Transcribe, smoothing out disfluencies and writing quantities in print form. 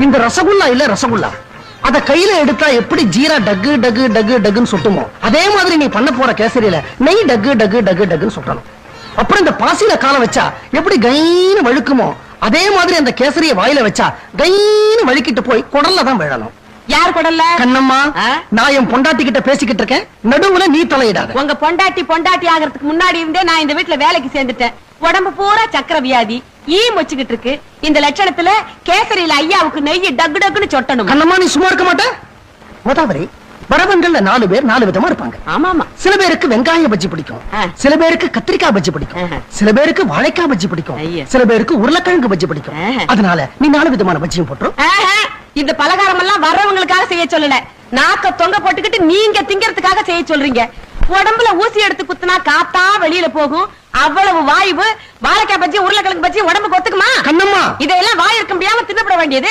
இந்த ரசகுல்லா இல்ல ரசகுல்லா, அத கையில எடுத்தா எப்படி ஜீரா டக்கு டக்கு டக்கு டக்குன்னு சுட்டுமோ அதே மாதிரி நீ பண்ண போற கேசரியில நெய் டக்கு டக்கு டக்கு டக்குன்னு சுட்டணும். அப்புறம் இந்த பாசியில கால வச்சா எப்படி கைன்னு வழுக்குமோ அதே மாதிரி அந்த கேசரிய வாயில வச்சா கைன்னு வழுக்கிட்டு போய் குடல்ல தான் விழணும். யார் குடல்ல? கண்ணம்மா, நான் என் பொண்டாட்டி கிட்ட பேசிக்கிட்டு இருக்கேன், நடுவுல நீ தலையிடாத. உங்க பொண்டாட்டி ஆகிறதுக்கு முன்னாடி இருந்தே நான் இந்த வீட்டுல வேலைக்கு சேர்ந்துட்டேன். உடம்பு பூரா சக்கர வியாதி, ஈ மொச்சுக்கிட்டு இருக்கு. இந்த லட்சணத்துல கேசரியில ஐயாவுக்கு நெய் டக்கு டக்குன்னு சொட்டணும். கண்ணம்மா, நீ சும்மா இருக்க மாட்ட. கோதாவரி, வரவங்கள்ல 4 பேர் 4 விதமா இருப்பாங்க. ஆமாமா. சில பேருக்கு வெங்காய பஜ்ஜி பிடிக்கும், சில பேருக்கு கத்திரிக்காய் பஜ்ஜி பிடிக்கும், சில பேருக்கு வாழைக்காய் பஜ்ஜி பிடிக்கும், சில பேருக்கு உருளைக்கிழங்கு பஜ்ஜி பிடிக்கும். அதனால நீ 4 விதமான பஜ்ஜியும் போட்டுரும். இந்த பலகாரம் எல்லாம் வர்றவங்களுக்காக செய்ய சொல்லல, நாக்க தொங்க போட்டுக்கிட்டு நீங்க திங்கறதுக்காக செய்ய சொல்றீங்க. உடம்புல ஊசி எடுத்து குத்துனா காத்தா வெளியில போகும். அவ்வளவு வாய்வு வாழைக்காய் பஜ்ஜி உருளைக்கிழங்கு பஜ்ஜி உடம்புக்கு ஒத்துக்குமா? கண்ணம்மா, இதெல்லாம் வாய் இருக்க முடியாம தின்னப்பட வேண்டியது.